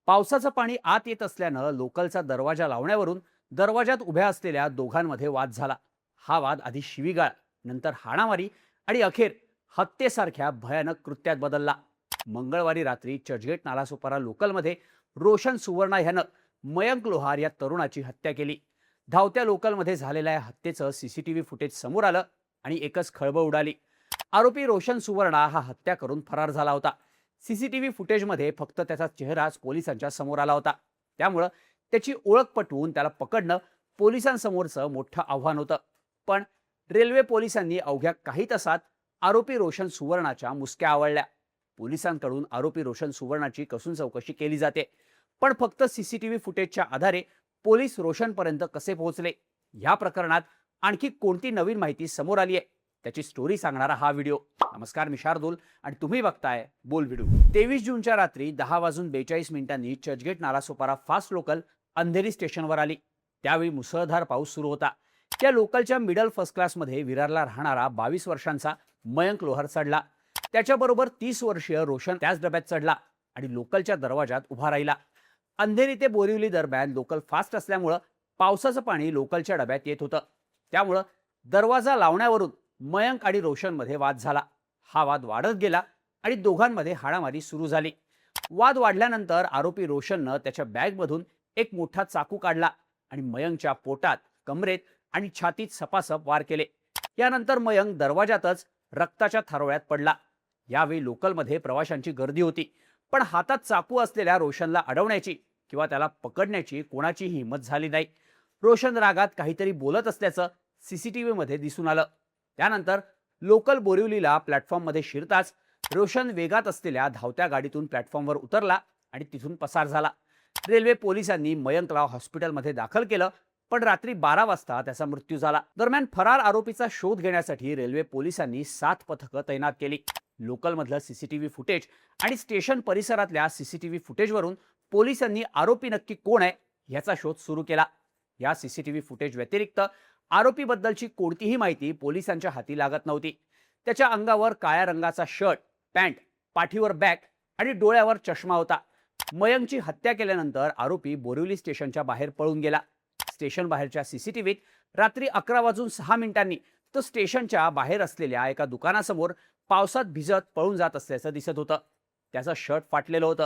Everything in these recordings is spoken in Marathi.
पावसाचं पाणी आत येत असल्यानं लोकलचा दरवाजा लावण्यावरून दरवाजात उभ्या असलेल्या दोघांमध्ये वाद झाला. हा वाद आधी शिवीगाळ, नंतर हाणामारी आणि अखेर हत्येसारख्या भयानक कृत्यात बदलला. मंगळवारी रात्री चर्चगेट नालासोपारा लोकलमध्ये रोशन सुवर्णा ह्यानं मयंक लोहार या तरुणाची हत्या केली. धावत्या लोकलमध्ये झालेल्या या हत्येचं सीसीटीव्ही फुटेज समोर आलं आणि एकच खळबळ उडाली. आरोपी रोशन सुवर्णा हा हत्या करून फरार झाला होता. सीसीटीव्ही फुटेजमध्ये फक्त त्याचा चेहराच पोलिसांच्या समोर आला होता. त्यामुळं त्याची ओळख पटवून त्याला पकडणं पोलिसांसमोरचं मोठं आव्हान होतं. पण रेल्वे पोलिसांनी अवघ्या काही तासात आरोपी रोशन सुवर्णाच्या मुसक्या आवळल्या. पोलिसांकडून आरोपी रोशन सुवर्णाची कसून चौकशी केली जाते, पण फक्त सीसीटीव्ही फुटेजच्या आधारे पोलीस रोशनपर्यंत कसे पोहोचले, या प्रकरणात आणखी कोणती नवीन माहिती समोर आली आहे, त्याची स्टोरी सांगणारा हा व्हिडिओ. नमस्कार, मी शार्दूल आणि तुम्ही बघताय बोल व्हिडिओ. 23 जूनच्या रात्री 10:42 चर्चगेट नालासोपारा फास्ट लोकल अंधेरी स्टेशनवर आली. त्यावेळी मुसळधार पाऊस सुरू होता. त्या लोकलच्या मिडल फर्स्ट क्लासमध्ये विरारला राहणारा 22 वर्षांचा मयंक लोहार चढला. त्याच्याबरोबर 30 वर्षीय रोशन त्याच डब्यात चढला आणि लोकलच्या दरवाजात उभा राहिला. अंधेरी ते बोरिवली दरम्यान लोकल फास्ट असल्यामुळं पावसाचं पाणी लोकलच्या डब्यात येत होतं. त्यामुळं दरवाजा लावण्यावरून मयंक आणि रोशनमध्ये वाद झाला. हा वाद वाढत गेला आणि दोघांमध्ये हाणामारी सुरू झाली. वाद वाढल्यानंतर आरोपी रोशननं त्याच्या बॅगमधून एक मोठा चाकू काढला आणि मयंकच्या पोटात, कमरेत आणि छातीत सपासप वार केले. यानंतर मयंक दरवाजातच रक्ताच्या थारोळ्यात पडला. यावेळी लोकलमध्ये प्रवाशांची गर्दी होती, पण हातात चाकू असलेल्या रोशनला अडवण्याची किंवा त्याला पकडण्याची कोणाचीही हिंमत झाली नाही. रोशन रागात काहीतरी बोलत असल्याचं सीसीटीव्हीमध्ये दिसून आलं. त्यानंतर लोकल बोरिवलीला प्लॅटफॉर्ममध्ये शिरताच रोशन वेगात असलेल्या धावत्या गाडीतून प्लॅटफॉर्मवर उतरला आणि तिथून पसार झाला. रेल्वे पोलिसांनी मयंकला हॉस्पिटलमध्ये दाखल केलं, पण रात्री 12 वाजता त्याचा मृत्यू झाला. दरम्यान फरार आरोपीचा शोध घेण्यासाठी रेल्वे पोलिसांनी 7 पथकं तैनात केली. लोकलमधलं सीसीटीव्ही फुटेज आणि स्टेशन परिसरातल्या सीसीटीव्ही फुटेजवरून पोलिसांनी आरोपी नक्की कोण आहे याचा शोध सुरू केला. या सीसीटीव्ही फुटेज व्यतिरिक्त आरोपीबद्दलची कोणतीही माहिती पोलिसांच्या हाती लागत नव्हती. त्याच्या अंगावर काळ्या रंगाचा शर्ट, पॅन्ट, पाठीवर बॅग आणि डोळ्यावर चष्मा होता. मयंकची हत्या केल्यानंतर आरोपी बोरिवली स्टेशनच्या बाहेर पळून गेला. स्टेशन बाहेरच्या सीसीटीव्हीत रात्री 11:06 तो स्टेशनच्या बाहेर असलेल्या एका दुकानासमोर पावसात भिजत पळून जात असल्याचं दिसत होतं. त्याचं शर्ट फाटलेलं होतं.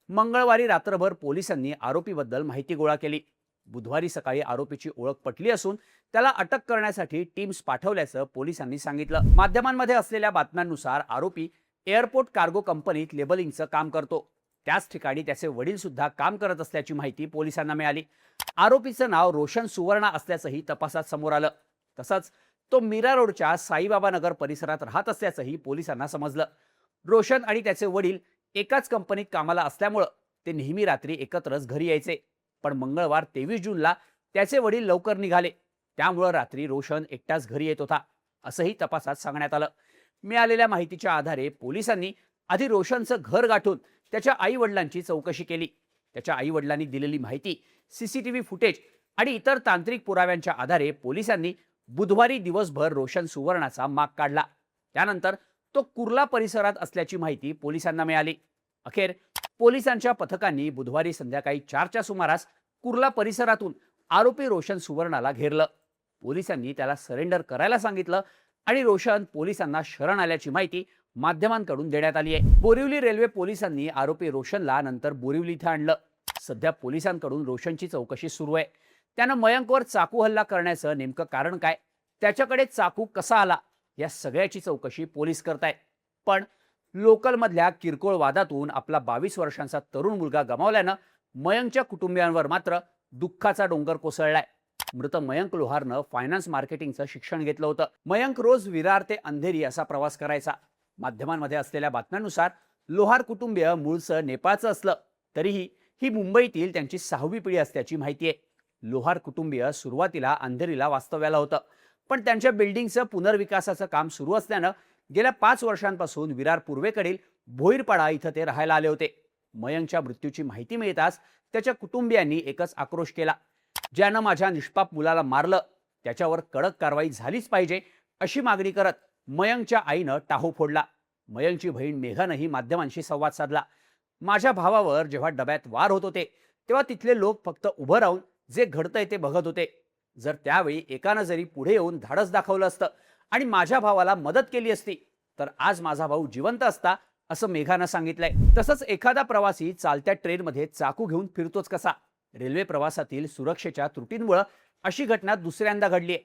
मंगळवारी रात्रभर पोलिसांनी आरोपीबद्दल माहिती गोळा केली. बुधवारी सकाळी आरोपीची ओळख पटली असून त्याला अटक करण्यासाठी टीम्स पाठवल्याचं पोलिसांनी सांगितलं. माध्यमांमध्ये असलेल्या बातम्यांनुसार आरोपी एअरपोर्ट कार्गो कंपनीत लेबलिंगचं काम करतो. त्याच ठिकाणी त्याचे वडील सुद्धा काम करत असल्याची माहिती पोलिसांना मिळाली. आरोपीचं नाव रोशन सुवर्णा असल्याचंही तपासात समोर आलं. तसंच तो मीरा रोडच्या साईबाबा नगर परिसरात राहत असल्याचंही पोलिसांना समजलं. रोशन आणि त्याचे वडील एकाच कंपनीत कामाला असल्यामुळं ते नेहमी रात्री एकत्रच घरी यायचे. पण मंगळवार 23 जूनला त्याचे वडील लवकर निघाले, त्यामुळं रात्री रोशन एकटाच घरी येत होता, असंही तपासात सांगण्यात आलं. मिळालेल्या माहितीच्या आधारे पोलिसांनी आधी रोशनचं घर गाठून त्याच्या आई वडिलांची चौकशी केली. त्याच्या आई वडिलांनी दिलेली माहिती, सीसीटीव्ही फुटेज आणि इतर तांत्रिक पुराव्यांच्या आधारे पोलिसांनी बुधवारी दिवसभर रोशन सुवर्णाचा माग काढला. त्यानंतर तो कुर्ला परिसरात असल्याची माहिती पोलिसांना मिळाली. अखेर पोलिसांच्या पथकांनी बुधवारी संध्याकाळी 4च्या सुमारास कुर्ला परिसरातून आरोपी रोशन सुवर्णाला घेरलं. पोलिसांनी त्याला सरेंडर करायला सांगितलं आणि रोशन पोलिसांना शरण आल्याची माहिती माध्यमांकडून देण्यात आली आहे. बोरिवली रेल्वे पोलिसांनी आरोपी रोशनला नंतर बोरिवली इथं आणलं. सध्या पोलिसांकडून रोशनची चौकशी सुरू आहे. त्यानं मयंकवर चाकू हल्ला करण्याचं नेमकं कारण काय, त्याच्याकडे चाकू कसा आला, या सगळ्याची चौकशी पोलीस करतायत. पण लोकलमधल्या किरकोळ वादातून आपला 22 वर्षांचा तरुण मुलगा गमावल्यानं मयंकच्या कुटुंबियांवर मात्र दुःखाचा डोंगर कोसळलाय. मृत मयंक लोहारनं फायनान्स मार्केटिंगचं शिक्षण घेतलं होतं. मयंक रोज विरार ते अंधेरी असा प्रवास करायचा. माध्यमांमध्ये असलेल्या बातम्यांनुसार लोहार कुटुंबीय मूळचं नेपाळचं असलं तरीही ही मुंबईतील त्यांची 6वी पिढी असल्याची माहिती आहे. लोहार कुटुंबीय सुरुवातीला अंधेरीला वास्तव्याला होतं, पण त्यांच्या बिल्डिंगचं पुनर्विकासाचं काम सुरू असल्यानं गेल्या 5 वर्षांपासून विरार पूर्वेकडील भोईरपाडा इथं ते राहायला आले होते. मयंकच्या मृत्यूची माहिती मिळताच त्याच्या कुटुंबियांनी एकच आक्रोश केला. ज्यानं माझ्या निष्पाप मुलाला मारलं त्याच्यावर कडक कारवाई झालीच पाहिजे, अशी मागणी करत मयंकच्या आईनं टाहो फोडला. मयंकची बहीण मेघानंही माध्यमांशी संवाद साधला. माझ्या भावावर जेव्हा डब्यात वार होत होते तेव्हा तिथले लोक फक्त उभं राहून जे घडतंय ते बघत होते. जर त्यावेळी एकानं जरी पुढे येऊन धाडस दाखवलं असतं आणि माझ्या भावाला मदत केली असती तर आज माझा भाऊ जिवंत असता, असं मेघानं सांगितलंय. तसंच एखादा प्रवासी चालत्या ट्रेनमध्ये चाकू घेऊन फिरतोच कसा, रेल्वे प्रवासातील सुरक्षेच्या त्रुटींमुळे अशी घटना दुसऱ्यांदा घडलीय.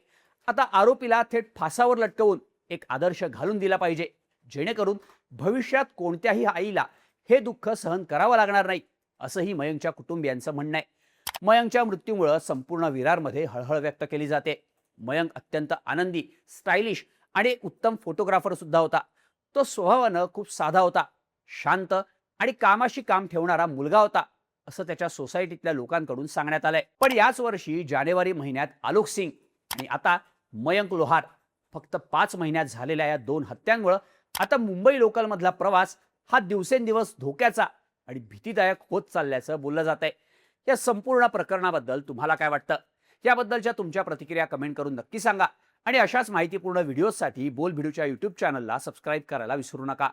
आता आरोपीला थेट फासावर लटकवून एक आदर्श घालून दिला पाहिजे, जेणेकरून भविष्यात कोणत्याही आईला हे दुःख सहन करावं लागणार नाही, असंही मयंकच्या कुटुंबियांचं म्हणणं आहे. मयंकच्या मृत्यूमुळे संपूर्ण विरारमध्ये हळहळ व्यक्त केली जाते. मयंक अत्यंत आनंदी, स्टायलिश आणि एक उत्तम फोटोग्राफर सुद्धा होता. तो स्वभावानं खूप साधा होता, शांत आणि कामाशी काम ठेवणारा मुलगा होता, असं त्याच्या सोसायटीतल्या लोकांकडून सांगण्यात आलंय. पण याच वर्षी जानेवारी महिन्यात आलोक सिंग आणि आता मयंक लोहार, फक्त 5 महिन्यात झालेल्या या 2 हत्यांमुळे आता मुंबई लोकलमधला प्रवास हा दिवसेंदिवस धोक्याचा आणि भीतीदायक होत चालल्याचं बोललं जात आहे. या संपूर्ण प्रकरणाबद्दल तुम्हाला काय वाटतं? याबद्दलच्या तुमच्या प्रतिक्रिया कमेंट करून नक्की सांगा आणि अशाच माहितीपूर्ण व्हिडिओसाठी बोल भिडूच्या यूट्यूब चॅनलला सबस्क्राईब करायला विसरू नका.